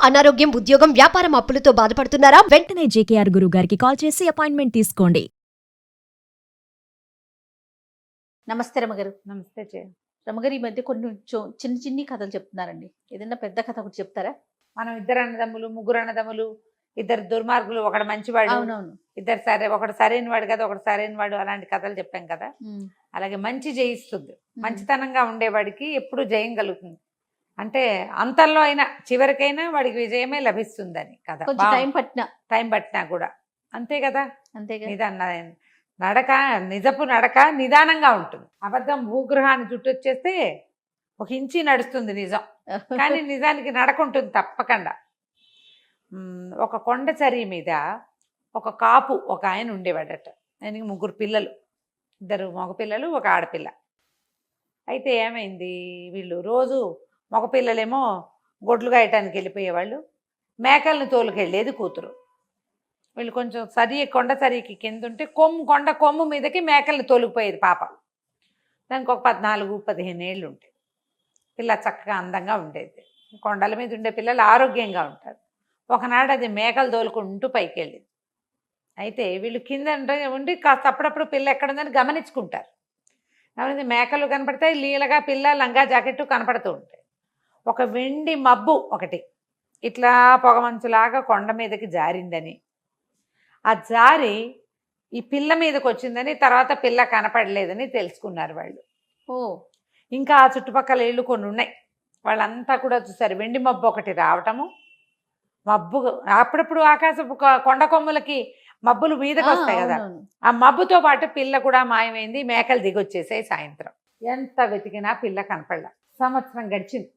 అనారోగ్యం, ఉద్యోగం, వ్యాపారం అప్పులతో బాధపడుతున్నారా? వెంటనే జేకేఆర్ గురువు గారికి కాల్ చేసి అపాయింట్మెంట్ తీసుకోండి. నమస్తే రమగారు. నమస్తే జయ. రమగారు, ఈ మధ్య కొంచెం చిన్న చిన్ని కథలు చెప్తున్నారండి. ఏదైనా పెద్ద కథ ఒకటి చెప్తారా? మనం ఇద్దరు అన్నదమ్ములు, ముగ్గురు అన్నదమ్ములు, ఇద్దరు దుర్మార్గులు, ఒకడు మంచివాడు, అవునవును. ఇద్దరు సరే, ఒకడు సరైన వాడు కదా, ఒకడు సరైన వాడు, అలాంటి కథలు చెప్పాం కదా. అలాగే మంచి జయిస్తుంది. మంచితనంగా ఉండేవాడికి ఎప్పుడు జయం కలుగుతుంది. అంటే అంతంలో అయినా చివరికైనా వాడికి విజయమే లభిస్తుందని కదా. కొంచెం టైం పట్టినా కూడా అంతే కదా. అంతేగా. నడక నిజపు నడక నిదానంగా ఉంటుంది. అబద్ధం భూగృహాన్ని చుట్టొచ్చేస్తే ఒక ఇంచి నడుస్తుంది నిజం, కానీ నిజానికి నడక ఉంటుంది తప్పకుండా. ఒక కొండ చరి మీద ఒక కాపు ఒక ఆయన ఉండేవాడట. ఆయనకి 3 పిల్లలు, 2 మగపిల్లలు, 1 ఆడపిల్ల. అయితే ఏమైంది, వీళ్ళు రోజు మగపిల్లలేమో గొడ్లు గాయటానికి వెళ్ళిపోయేవాళ్ళు, మేకల్ని తోలుకెళ్ళేది కూతురు. వీళ్ళు కొంచెం కొండ సరికి కింద ఉంటే కొండ కొమ్ము మీదకి మేకల్ని తోలుకుపోయేది పాప. దానికి ఒక 14-15 ఏళ్ళు ఉంటాయి. పిల్ల చక్కగా అందంగా ఉండేది. కొండల మీద ఉండే పిల్లలు ఆరోగ్యంగా ఉంటారు. ఒకనాడు అది మేకలు తోలుకుంటూ పైకి వెళ్ళింది. అయితే వీళ్ళు కింద ఉండి కాస్త అప్పుడప్పుడు పిల్ల ఎక్కడుందని గమనించుకుంటారు. మేకలు కనపడతాయి, లీలగా పిల్ల లంగా జాకెట్టు కనపడుతూ ఉంటాయి. ఒక వెండి మబ్బు ఒకటి ఇట్లా పొగమంచులాగా కొండ మీదకి జారిందని, ఆ జారి ఈ పిల్ల మీదకి వచ్చిందని, తర్వాత పిల్ల కనపడలేదని తెలుసుకున్నారు వాళ్ళు. ఇంకా ఆ చుట్టుపక్కల ఇళ్ళు కొన్ని ఉన్నాయి, వాళ్ళంతా కూడా చూసారు. వెండి మబ్బు ఒకటి రావటము, మబ్బు అప్పుడప్పుడు ఆకాశపు కొండ కొమ్ములకి మబ్బులు మీదకి వస్తాయి కదా, ఆ మబ్బుతో పాటు పిల్ల కూడా మాయమైంది. మేకలు దిగొచ్చేసాయి. సాయంత్రం ఎంత వెతికినా పిల్ల కనపడలా. సంవత్సరం గడిచింది.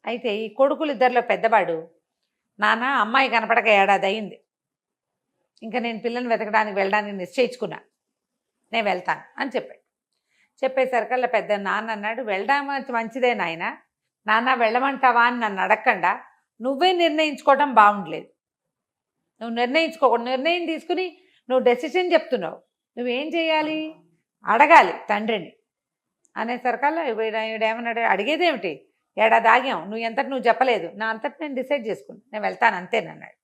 అయితే ఈ కొడుకులు ఇద్దరిలో పెద్దవాడు, నాన్న అమ్మాయి కనపడక ఏడాది అయింది, ఇంకా నేను పిల్లని వెతకడానికి వెళ్ళడానికి నిశ్చయించుకున్నా, నేను వెళ్తాను అని చెప్పాడు. చెప్పేసరికల్లా పెద్ద నాన్న అన్నాడు, వెళ్ళడం మంచిదే నాయన, నాన్న వెళ్ళమంటావా అని నన్ను అడగకుండా నువ్వే నిర్ణయించుకోవడం బాగుండలేదు. నువ్వు నిర్ణయించుకోకూడదు, నిర్ణయం తీసుకుని నువ్వు డెసిషన్ చెప్తున్నావు, నువ్వేం చేయాలి, అడగాలి తండ్రిని అనేసరికల్లా వీడేమన్నాడు, అడిగేదేమిటి, ఏడాది ఆగాం, నువ్వు ఎంతటి నువ్వు చెప్పలేదు, నా అంతటి నేను డిసైడ్ చేసుకున్నాను, నేను వెళ్తాను అంతేనన్నాడు.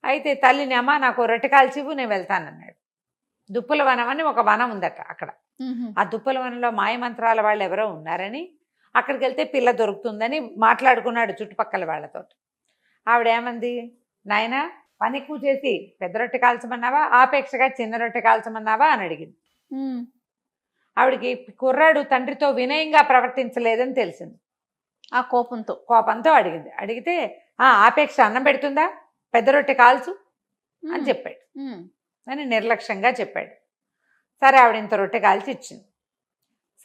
అయితే తల్లిని, అమ్మ నాకు రొట్టె కాల్చివు, నేను వెళ్తానన్నాడు. దుప్పుల వనం అని ఒక వనం ఉందట అక్కడ. ఆ దుప్పుల వనంలో మాయమంత్రాల వాళ్ళు ఎవరో ఉన్నారని, అక్కడికి వెళ్తే పిల్ల దొరుకుతుందని మాట్లాడుకున్నాడు చుట్టుపక్కల వాళ్ళతో. ఆవిడేమంది, నాయన పని ఎక్కువ చేసి పెద్ద రొట్టె కాల్చమన్నావా, ఆపేక్షగా చిన్న రొట్టె కాల్చమన్నావా అని అడిగింది. ఆవిడికి కుర్రాడు తండ్రితో వినయంగా ప్రవర్తించలేదని తెలిసింది. ఆ కోపంతో అడిగింది. అడిగితే ఆపేక్ష అన్నం పెడుతుందా, పెద్ద రొట్టె కాల్చు అని చెప్పాడు అని నిర్లక్ష్యంగా చెప్పాడు. సరే ఆవిడ ఇంత రొట్టె కాల్చి ఇచ్చింది.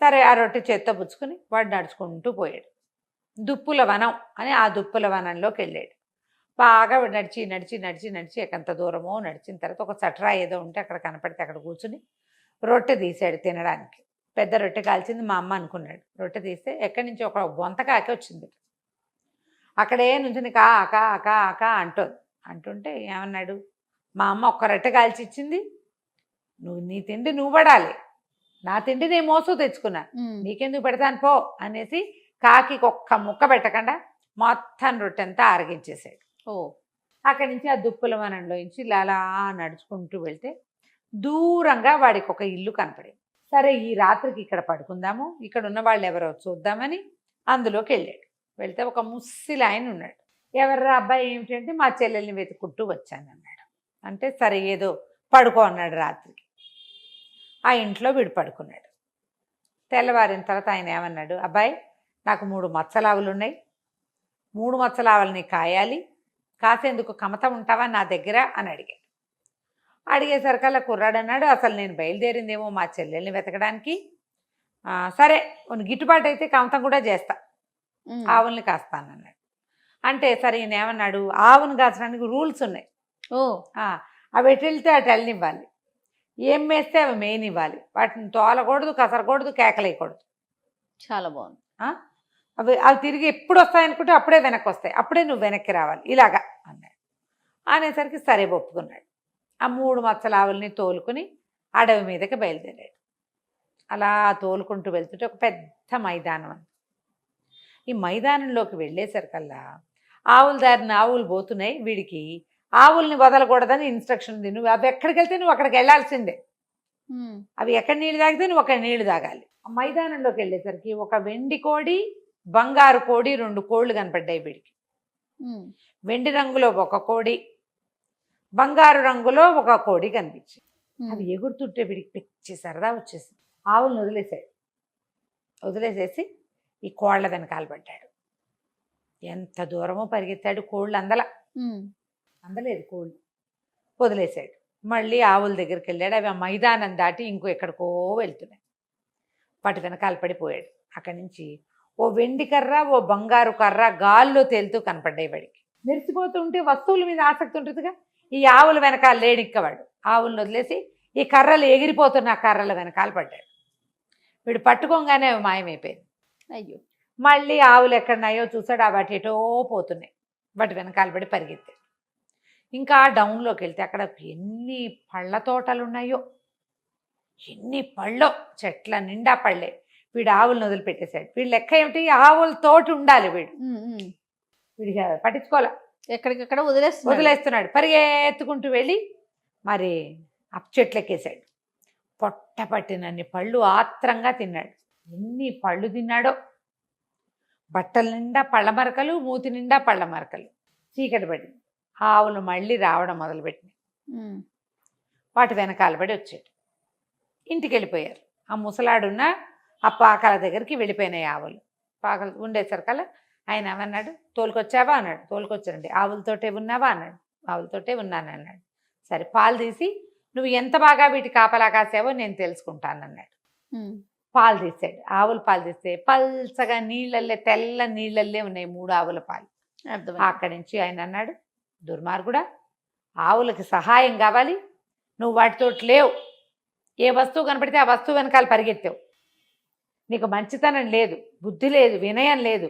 సరే ఆ రొట్టె చేత్తో పుచ్చుకుని వాడు నడుచుకుంటూ పోయాడు. దుప్పుల వనం అని ఆ దుప్పుల వనంలోకి వెళ్ళాడు. బాగా నడిచి నడిచి నడిచి నడిచి ఎంత దూరమో నడిచిన తర్వాత ఒక చట్రా ఏదో ఉంటే అక్కడ కనపడితే అక్కడ కూర్చుని రొట్టె తీసాడు తినడానికి. పెద్ద రొట్టె కాల్చింది మా అమ్మ అనుకున్నాడు. రొట్టె తీస్తే ఎక్కడి నుంచి ఒక బొంతకాకి వచ్చింది. అక్కడే నుంచి కా కా కా కా అంటుంటే ఏమన్నాడు, మా అమ్మ ఒక్క రొట్టె కాల్చి ఇచ్చింది, నీ తిండి నువ్వు పడాలి, నా తిండి నేను మోసం తెచ్చుకున్నా, నీకెందుకు పెడతాను పో అనేసి కాకి ఒక్క ముక్క పెట్టకుండా మొత్తం రొట్టెంతా ఆరగించేసాడు. అక్కడి నుంచి ఆ దుప్పుల వనంలో నుంచి అలా నడుచుకుంటూ వెళ్తే దూరంగా వాడికి ఒక ఇల్లు కనపడింది. సరే ఈ రాత్రికి ఇక్కడ పడుకుందాము, ఇక్కడ ఉన్న వాళ్ళు ఎవరో చూద్దామని అందులోకి వెళ్ళాడు. వెళ్తే ఒక ముస్సిలి ఆయన ఉన్నాడు. ఎవర్రా అబ్బాయి ఏమిటంటే, మా చెల్లెల్ని వెతుక్కుంటూ వచ్చాను అన్నాడు. అంటే సరే ఏదో పడుకో అన్నాడు. రాత్రికి ఆ ఇంట్లో వీడు పడుకున్నాడు. తెల్లవారిన తర్వాత ఆయన ఏమన్నాడు, అబ్బాయి నాకు 3 మచ్చలావులు ఉన్నాయి, 3 మచ్చలావులని కాయాలి, కాసేందుకు కమత ఉంటావా నా దగ్గర అని అడిగాడు. అడిగేసరికల్లా కుర్రాడు అన్నాడు, అసలు నేను బయలుదేరిందేమో మా చెల్లెల్ని వెతకడానికి, సరే గిట్టుబాటు అయితే కమతం కూడా చేస్తా, ఆవుల్ని కాస్తానన్నాడు. అంటే సరే ఈయన ఏమన్నాడు, ఆవును కాచడానికి రూల్స్ ఉన్నాయి, అవి ఎటు వెళ్తే అటు వెళ్ళనివ్వాలి, ఏం వేస్తే అవి మేనివ్వాలి, వాటిని తోలకూడదు, కసరకూడదు, కేకలేయకూడదు. చాలా బాగుంది. అవి తిరిగి ఎప్పుడు వస్తాయనుకుంటే అప్పుడే వెనక్కి వస్తాయి, అప్పుడే నువ్వు వెనక్కి రావాలి ఇలాగా అన్నాడు. అనేసరికి సరే ఒప్పుకున్నాడు. ఆ 3 మచ్చల ఆవుల్ని తోలుకుని అడవి మీదకి బయలుదేరాడు. అలా తోలుకుంటూ వెళ్తుంటే ఒక పెద్ద మైదానం. ఈ మైదానంలోకి వెళ్ళేసరికల్లా ఆవుల దారిన ఆవులు పోతున్నాయి, వీడికి ఆవుల్ని వదలకూడదని ఇన్స్ట్రక్షన్ ఉంది. నువ్వు అవి ఎక్కడికి వెళ్తే నువ్వు అక్కడికి వెళ్ళాల్సిందే. అవి ఎక్కడ నీళ్ళు తాగితే నువ్వు అక్కడ నీళ్లు తాగాలి. ఆ మైదానంలోకి వెళ్ళేసరికి ఒక వెండి కోడి, బంగారు కోడి, 2 కోళ్ళు కనపడ్డాయి వీడికి. వెండి రంగులో ఒక కోడి, బంగారు రంగులో ఒక కోడి కనిపించింది. అవి ఎగురుతుంటే వీడికి పిచ్చి సరదా వచ్చేసింది. ఆవులను వదిలేసేసి ఈ కోళ్ల వెనకాల పడ్డాడు. ఎంత దూరమో పరిగెత్తాడు, కోళ్ళు అందలేదు కోళ్ళు. వదిలేశాడు. మళ్ళీ ఆవుల దగ్గరికి వెళ్ళాడు. అవి ఆ మైదానం దాటి ఇంకో ఎక్కడికో వెళ్తున్నాయి. వాటి వెనకాల పడిపోయాడు. అక్కడి నుంచి ఓ వెండి కర్ర, ఓ బంగారు కర్ర గాల్లో తేలుతూ కనపడ్డాయి వాడికి. మెరిసిపోతుంటే వస్తువుల మీద ఆసక్తి ఉంటుందిగా. ఈ ఆవుల వెనకాల లేడిక్కవాడు. ఆవులను వదిలేసి ఈ కర్రలు ఎగిరిపోతున్న ఆ కర్రల వెనకాల పడ్డాడు. వీడు పట్టుకోగానే అవి మాయమైపోయింది. అయ్యో. మళ్ళీ ఆవులు ఎక్కడున్నాయో చూసాడు. ఆ వాటి ఎటో పోతున్నాయి. వాటి వెనకాల పడి పరిగెత్తాడు. ఇంకా డౌన్లోకి వెళ్తే అక్కడ ఎన్ని పళ్ళ తోటలు ఉన్నాయో, ఎన్ని పళ్ళో, చెట్ల నిండా పళ్ళే. వీడు ఆవులను వదిలిపెట్టేశాడు. వీడు లెక్క ఏమిటి, ఆవుల తోటి ఉండాలి. వీడికి పట్టించుకోలే, ఎక్కడికక్కడ వదిలేస్తున్నాడు. పరిగెత్తుకుంటూ వెళ్ళి మరి ఆ చెట్లు ఎక్కేశాడు. పొట్ట పట్టినన్ని పళ్ళు ఆత్రంగా తిన్నాడు. ఎన్ని పళ్ళు తిన్నాడో. బట్టల నిండా పళ్ళ మరకలు, మూతి నిండా పళ్ళ మరకలు. చీకటి పడింది. ఆవులు మళ్ళీ రావడం మొదలుపెట్టినాయి. వాటి వెనకాల పడి వచ్చాడు. ఇంటికి వెళ్ళిపోయారు. ఆ ముసలాడున్న ఆ పాకల దగ్గరికి వెళ్ళిపోయినాయి ఆవులు. పాకలు ఉండేసరికల్లా ఆయన ఏమన్నాడు, తోలుకొచ్చావా అన్నాడు. తోలుకొచ్చానండి. ఆవులతోటే ఉన్నావా అన్నాడు. ఆవులతోటే ఉన్నాను అన్నాడు. సరే, పాలు తీసి నువ్వు ఎంత బాగా వీటి కాపలా కాసావో నేను తెలుసుకుంటానన్నాడు. పాలు తీసాడు. ఆవుల పాలు తీస్తే పల్చగా నీళ్ళల్లే, తెల్ల నీళ్ళల్లే ఉన్నాయి 3 ఆవుల పాలు. అక్కడి నుంచి ఆయన అన్నాడు, దుర్మార్గుడా, ఆవులకి సహాయం కావాలి, నువ్వు వాటితో లేవు. ఏ వస్తువు కనపడితే ఆ వస్తువు వెనకాల పరిగెత్తావు. నీకు మంచితనం లేదు, బుద్ధి లేదు, వినయం లేదు.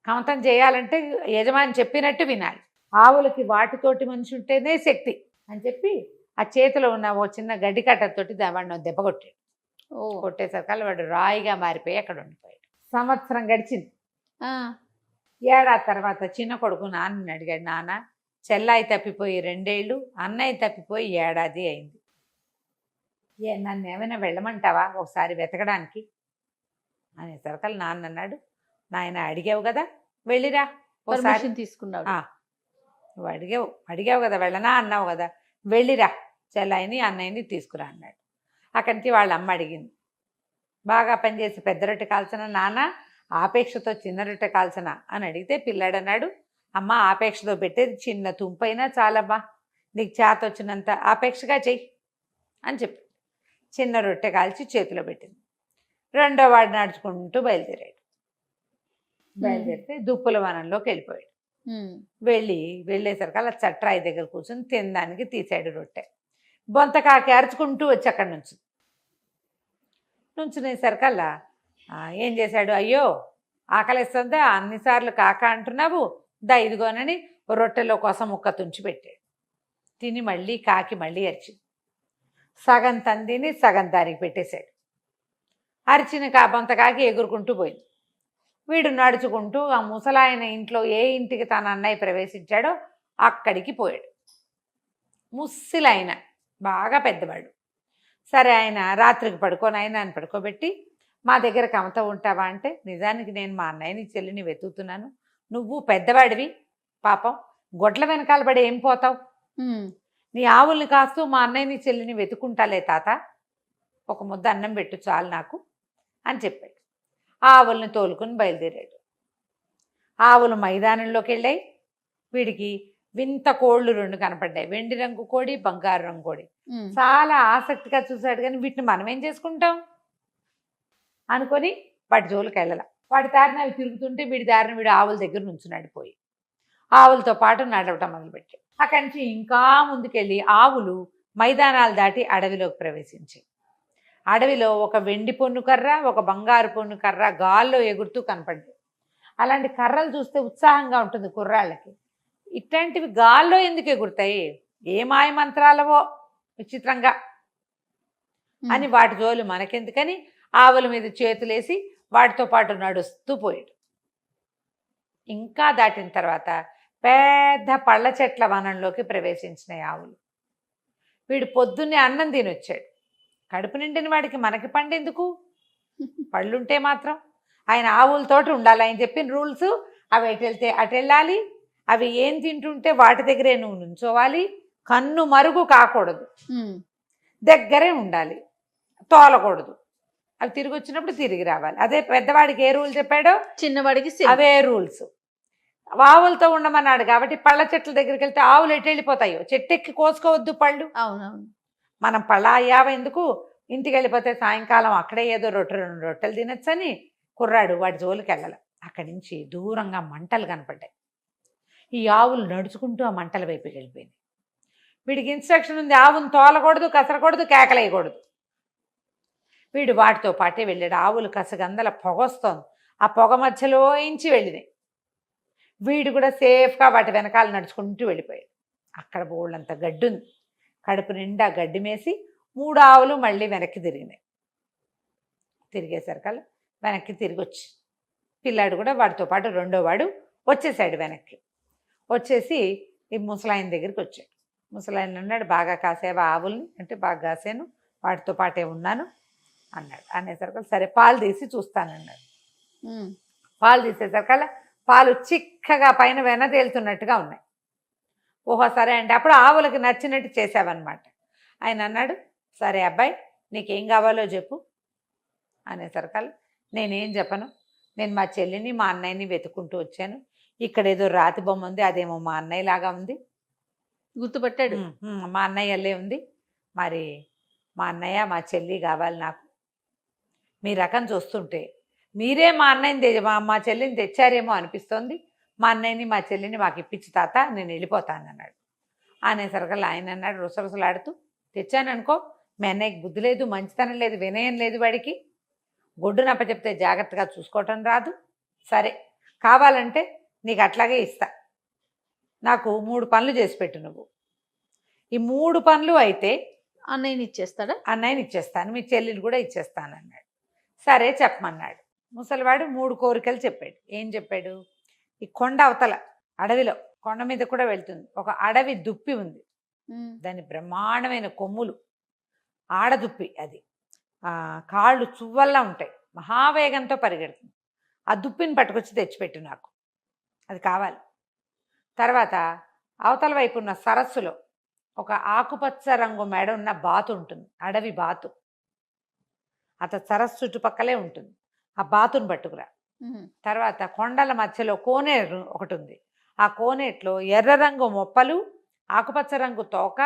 కమతం చేయాలంటే యజమాని చెప్పినట్టు వినాలి. ఆవులకి వాటితోటి మనిషి ఉంటేనే శక్తి అని చెప్పి ఆ చేతిలో ఉన్న ఓ చిన్న గడ్డి కట్టతోటి వాడిని దెబ్బ కొట్టాడు. కొట్టేసరికల్లా వాడు రాయిగా మారిపోయి అక్కడ ఉండిపోయాడు. సంవత్సరం గడిచింది. ఏడాది తర్వాత చిన్న కొడుకు నాన్నని అడిగాడు, నాన్న, చెల్లాయి తప్పిపోయి 2 ఏళ్ళు, అన్నయ్య తప్పిపోయి ఏడాది అయింది. నన్ను ఏమైనా వెళ్ళమంటావా ఒకసారి వెతకడానికి అనేసరికల్లా నాన్న అన్నాడు, నాయన అడిగావు కదా, వెళ్ళిరా ఒకసారి తీసుకున్నాడు. నువ్వు అడిగావు కదా, వెళ్ళనా అన్నావు కదా, వెళ్ళిరా, చెల్లాయిని అన్నయ్యని తీసుకురా అన్నాడు. అక్కడి నుంచి వాళ్ళ అమ్మ అడిగింది, బాగా పనిచేసి పెద్ద రొట్టె కాల్చిన నాన్న, ఆపేక్షతో చిన్న రొట్టె కాల్చనా అని అడిగితే పిల్లాడు అన్నాడు, అమ్మ ఆపేక్షతో పెట్టేది చిన్న తుంపైనా చాలమ్మా, నీకు చేత వచ్చినంత ఆపేక్షగా చెయ్యి అని చెప్పి చిన్న రొట్టె కాల్చి చేతిలో పెట్టింది. 2వ వాడు నడుచుకుంటూ బయలుదేరితే దుప్పుల వనంలోకి వెళ్ళిపోయాడు. వెళ్ళేసరికి అలా చట్రాయి దగ్గర కూర్చొని తినడానికి తీసాడు రొట్టె. బొంతకాకి అరుచుకుంటూ వచ్చి అక్కడి నుంచునేసరికల్లా ఏం చేశాడు, అయ్యో ఆకలిస్తుందా, అన్నిసార్లు కాక అంటున్నావు, దా ఇదిగోనని రొట్టెలో కోసం ముక్క తుంచి పెట్టాడు. తిని మళ్ళీ కాకి మళ్ళీ అరిచింది. సగం తందిని సగం దానికి పెట్టేశాడు. అరిచిన బొంతకాకి ఎగురుకుంటూ పోయింది. వీడు నడుచుకుంటూ ఆ ముసలాయన ఇంట్లో ఏ ఇంటికి తన అన్నయ్య ప్రవేశించాడో అక్కడికి పోయాడు. ముస్సిలాయన బాగా పెద్దవాడు. సరే, ఆయన రాత్రికి పడుకొని ఆయన పడుకోబెట్టి, మా దగ్గర కమత ఉంటావా అంటే, నిజానికి నేను మా అన్నయ్యని చెల్లిని వెతుకుతున్నాను, నువ్వు పెద్దవాడివి, పాపం గొడ్ల వెనకాల పడి ఏం పోతావు, నీ ఆవుల్ని కాస్తూ మా అన్నయ్యని చెల్లిని వెతుకుంటాలే తాత, ఒక ముద్ద అన్నం పెట్టు చాలు నాకు అని చెప్పాడు. ఆవుల్ని తోలుకుని బయలుదేరాడు. ఆవులు మైదానంలోకి వెళ్ళాయి. వీడికి వింత కోళ్ళు 2 కనపడ్డాయి, వెండి రంగు కోడి, బంగారు రంగు కోడి. చాలా ఆసక్తిగా చూశాడు, కానీ వీటిని మనం ఏం చేసుకుంటాం అనుకొని వాటి జోలికి వెళ్ళాల. వాటి దారిన అవి తిరుగుతుంటే వీడి దారిన వీడు ఆవుల దగ్గర నుంచున్నాడు. పోయి ఆవులతో పాటు నడవటం మొదలుపెట్టాడు. అక్కడి నుంచి ఇంకా ముందుకెళ్ళి ఆవులు మైదానాలు దాటి అడవిలోకి ప్రవేశించాయి. అడవిలో ఒక వెండి పొన్ను కర్ర, ఒక బంగారు పొన్ను కర్ర గాల్లో ఎగురుతూ కనపడ్డాయి. అలాంటి కర్రలు చూస్తే ఉత్సాహంగా ఉంటుంది కుర్రాళ్ళకి. ఇట్లాంటివి గాల్లో ఎందుకు ఎగురుతాయి, ఏ మాయ మంత్రాలవో విచిత్రంగా అని వాటి జోలు మనకెందుకని ఆవుల మీద చేతులేసి వాటితో పాటు నడుస్తూ పోయాడు. ఇంకా దాటిన తర్వాత పెద్ద పళ్ళ చెట్ల వనంలోకి ప్రవేశించినాయి ఆవులు. వీడు పొద్దున్నే అన్నం తినొచ్చాడు. కడుపు నిండిన వాడికి మనకి పండెందుకు, పళ్ళుంటే మాత్రం. ఆయన ఆవులతోటి ఉండాలి, ఆయన చెప్పిన రూల్స్. అవి ఎటు వెళ్తే అటు వెళ్ళాలి, అవి ఏం తింటుంటే వాటి దగ్గరే నువ్వు నుంచోవాలి, కన్ను మరుగు కాకూడదు, దగ్గరే ఉండాలి, తోలకూడదు. అవి తిరిగి వచ్చినప్పుడు తిరిగి రావాలి. అదే పెద్దవాడికి ఏ రూల్ చెప్పాడో చిన్నవాడికి అవే రూల్స్. ఆవులతో ఉండమన్నాడు కాబట్టి పళ్ళ చెట్ల దగ్గరికి వెళ్తే ఆవులు ఎటు వెళ్ళిపోతాయో, చెట్టెక్కి కోసుకోవద్దు పళ్ళు. అవునవును. మనం పళ్ళ అయ్యావ ఎందుకు, ఇంటికి వెళ్ళిపోతే సాయంకాలం అక్కడే ఏదో రెండు రొట్టెలు తినొచ్చని కుర్రాడు వాడి జోలికి వెళ్ళాలి. అక్కడి నుంచి దూరంగా మంటలు కనపడ్డాయి. ఈ ఆవులు నడుచుకుంటూ ఆ మంటల వైపుకి వెళ్ళిపోయింది. వీడికి ఇన్స్ట్రక్షన్ ఉంది, ఆవును తోలకూడదు, కసరకూడదు, కేకలేయకూడదు. వీడు వాటితో పాటే వెళ్ళాడు. ఆవులు కసగందల పొగ వస్తోంది, ఆ పొగ మధ్యలో ఇంచి వెళ్ళినాయి. వీడు కూడా సేఫ్గా వాటి వెనకాల నడుచుకుంటూ వెళ్ళిపోయాడు. అక్కడ బోళ్ళంత గడ్డి ఉంది. కడుపు నిండా గడ్డి మేసి 3 ఆవులు మళ్ళీ వెనక్కి తిరిగినాయి. తిరిగేసరికల్లా వెనక్కి తిరిగి వచ్చి పిల్లాడు కూడా వాడితో పాటు రెండో వాడు వచ్చేసాడు. వెనక్కి వచ్చేసి ఈ ముసలాయన దగ్గరికి వచ్చాడు. ముసలాయన అన్నాడు, బాగా కాసేవా ఆవుల్ని అంటే, బాగా కాసాను, వాటితో పాటే ఉన్నాను అన్నాడు. అనేసరికి సరే పాలు తీసి చూస్తానన్నాడు. పాలు తీసేసరికల్లా పాలు చిక్కగా పైన వెన తేలుతున్నట్టుగా ఉన్నాయి. ఓహో సరే అంటే అప్పుడు ఆవులకి నచ్చినట్టు చేసావన్నమాట. ఆయన అన్నాడు, సరే అబ్బాయి నీకేం కావాలో చెప్పు అనేసరికల్లా నేనేం చెప్పను, నేను మా చెల్లిని మా అన్నయ్యని వెతుక్కుంటూ వచ్చాను. ఇక్కడ ఏదో రాతి బొమ్మ ఉంది, అదేమో మా అన్నయ్య లాగా ఉంది. గుర్తుపట్టాడు. మా అన్నయ్యలే ఉంది. మరి మా అన్నయ్య మా చెల్లి కావాలి నాకు. మీ రకం చూస్తుంటే మీరే మా అన్నయ్యని మా చెల్లిని తెచ్చారేమో అనిపిస్తోంది. మా అన్నయ్యని మా చెల్లిని మాకు ఇప్పించి తాత, నేను వెళ్ళిపోతాను అన్నాడు. అనేసరికల్లా ఆయన అన్నాడు రుసరుసలాడుతూ, తెచ్చాననుకో, మీ అన్నయ్యకి బుద్ధి లేదు, మంచితనం లేదు, వినయం లేదు, వాడికి గొడ్డునప్ప చెప్తే జాగ్రత్తగా చూసుకోవటం రాదు. సరే కావాలంటే నీకు అట్లాగే ఇస్తా, నాకు 3 పనులు చేసి పెట్టు నువ్వు. ఈ 3 పనులు అయితే అన్నయ్యని ఇచ్చేస్తాడా? అన్నయ్యని ఇచ్చేస్తాను, మీ చెల్లిని కూడా ఇచ్చేస్తాను అన్నాడు. సరే చెప్పమన్నాడు. ముసలివాడు 3 కోరికలు చెప్పాడు. ఏం చెప్పాడు, ఈ కొండ అవతల అడవిలో, కొండ మీద కూడా వెళ్తుంది, ఒక అడవి దుప్పి ఉంది. దాని బ్రహ్మాండమైన కొమ్ములు, ఆడదుప్పి, అది కాళ్ళు చువ్వల్లా ఉంటాయి, మహావేగంతో పరిగెడుతుంది. ఆ దుప్పిని పట్టుకొచ్చి తెచ్చిపెట్టు నాకు, అది కావాలి. తర్వాత అవతల వైపు ఉన్న సరస్సులో ఒక ఆకుపచ్చ రంగు మెడ ఉన్న బాతు ఉంటుంది, అడవి బాతు. సరస్సు చుట్టుపక్కలే ఉంటుంది, ఆ బాతును పట్టుకురా. తర్వాత కొండల మధ్యలో కోనేరు ఒకటి ఉంది, ఆ కోనేట్లో ఎర్ర రంగు మొప్పలు, ఆకుపచ్చ రంగు తోక,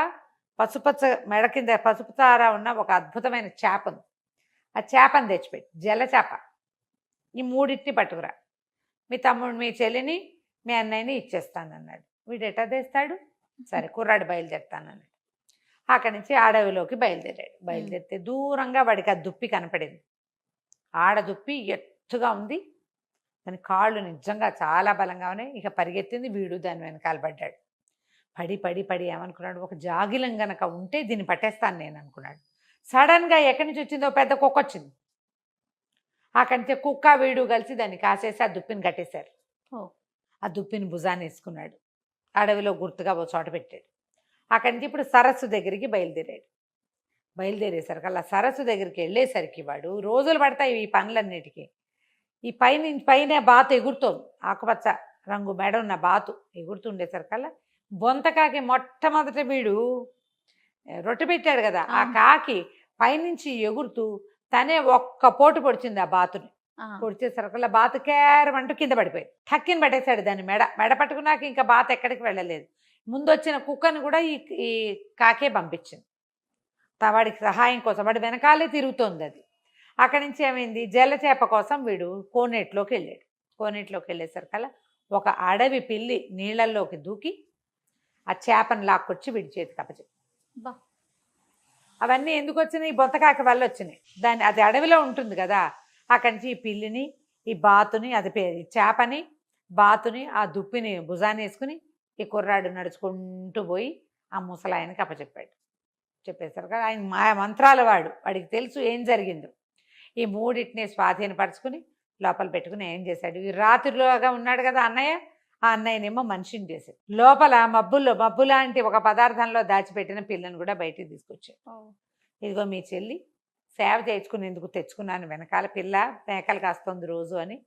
పసుపచ్చ మెడ కింద పసుపు తార ఉన్న ఒక అద్భుతమైన చేప ఉంది. ఆ చేపను తెచ్చిపెట్టి, జల చేప. ఈ 3 పట్టుకురా. మీ తమ్ముడు మీ చెల్లిని మీ అన్నయ్యని ఇచ్చేస్తానన్నాడు. వీడు ఎట్టా తెస్తాడు? సరే కుర్రాడు బయలుదేరుతానన్నాడు. అక్కడి నుంచి అడవిలోకి బయలుదేరాడు. బయలుదేరితే దూరంగా వాడికి ఆ దుప్పి కనపడింది. ఆడదుప్పి ఎత్తుగా ఉంది, దాని కాళ్ళు నిజంగా చాలా బలంగా ఉన్నాయి. ఇక పరిగెత్తింది, వీడు దాని వెనకాల పడ్డాడు. పడి పడి పడి ఏమనుకున్నాడు, ఒక జాగిలం గనక ఉంటే దీన్ని పట్టేస్తాను నేను అనుకున్నాడు. సడన్గా ఎక్కడి నుంచి వచ్చిందో పెద్ద కుక్క వచ్చింది. అక్కడి నుంచి కుక్క వీడు కలిసి దాన్ని కాసేసి ఆ దుప్పిని కట్టేశారు. ఆ దుప్పిని భుజాన్ని వేసుకున్నాడు, అడవిలో గుర్తుగా ఓ చోట పెట్టాడు. అక్కడి నుంచి ఇప్పుడు సరస్సు దగ్గరికి బయలుదేరాడు. బయలుదేరేసరికి అలా సరస్సు దగ్గరికి వెళ్ళేసరికి వాడు రోజులు పడతాయి ఈ పనులన్నిటికీ. ఈ పైన బాతు ఎగురుతోంది, ఆకుపచ్చ రంగు మెడ ఉన్న బాతు ఎగురుతుండేసరికల్లా బొంతకాకి మొట్టమొదట వీడు రొట్టె పెట్టాడు కదా, ఆ కాకి పైనుంచి ఎగురుతూ తనే ఒక్క పోటు పొడిచింది ఆ బాతుని. పొడిచేసరికల్లా బాతు కేరమంటూ కింద పడిపోయింది. టక్కిని పట్టేశాడు దాన్ని, మెడ పట్టుకున్నాక ఇంకా బాత ఎక్కడికి వెళ్ళలేదు. ముందు వచ్చిన కుక్కను కూడా ఈ కాకే పంపించింది వాడికి సహాయం కోసం. వాడి వెనకాలే తిరుగుతోంది అది. అక్కడి నుంచి ఏమైంది, జలచేప కోసం వీడు కోనేట్లోకి వెళ్ళాడు. కోనేట్లోకి వెళ్ళేసరికల్లా ఒక అడవి పిల్లి నీళ్ళల్లోకి దూకి ఆ చేపను లాక్కొచ్చి వీడి చేతికి అప్పచెప్పింది. అవన్నీ ఎందుకు వచ్చినాయి, బొంతకాకి వల్ల వచ్చినాయి. అది అడవిలో ఉంటుంది కదా, అక్కడి నుంచి ఈ పిల్లిని, ఈ బాతుని, చేపని, బాతుని, ఆ దుప్పిని భుజాన్ని వేసుకుని ఈ కుర్రాడు నడుచుకుంటూ పోయి ఆ ముసలాయనకి అప్పచెప్పాడు. చెప్పేసరికి ఆయన మాయ మంత్రాల వాడికి తెలుసు ఏం జరిగిందో. ఈ 3 స్వాధీనపరుచుకుని లోపల పెట్టుకుని ఏం చేశాడు, ఈ రాత్రిలోగా ఉన్నాడు కదా అన్నయ్య, ఆ అన్నయ్యనేమో మనిషిని చేసేది. లోపల మబ్బు లాంటి ఒక పదార్థంలో దాచిపెట్టిన పిల్లని కూడా బయటికి తీసుకొచ్చాడు. ఇదిగో మీ చెల్లి సేవ చేయించుకునేందుకు తెచ్చుకున్నాను, వెనకాల పిల్ల మేకలు కాస్తుంది రోజు అని.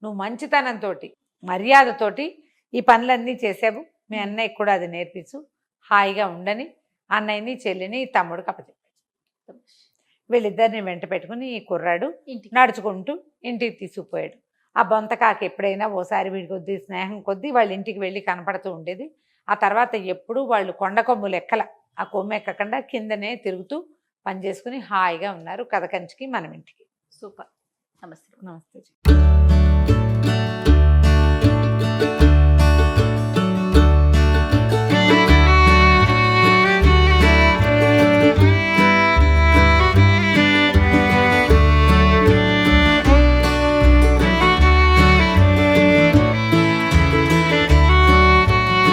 నువ్వు మంచితనంతో మర్యాదతోటి ఈ పనులన్నీ చేసావు, మీ అన్నయ్యకి కూడా అది నేర్పించు, హాయిగా ఉండని అన్నయ్యని చెల్లిని తమ్ముడికి అప్పచెప్పాడు. వీళ్ళిద్దరిని వెంట పెట్టుకుని ఈ కుర్రాడు ఇంటికి నడుచుకుంటూ ఇంటికి తీసుకుపోయాడు. ఆ బొంతకాకి ఎప్పుడైనా ఓసారి వీడి కొద్దీ స్నేహం కొద్దీ వాళ్ళ ఇంటికి వెళ్ళి కనపడుతూ ఉండేది. ఆ తర్వాత ఎప్పుడూ వాళ్ళు కొండ కొమ్ములు ఎక్కల, ఆ కొమ్ము ఎక్కకుండా కిందనే తిరుగుతూ పనిచేసుకుని హాయిగా ఉన్నారు. కథ కంచికి మనం ఇంటికి. సూపర్. నమస్తే. నమస్తే.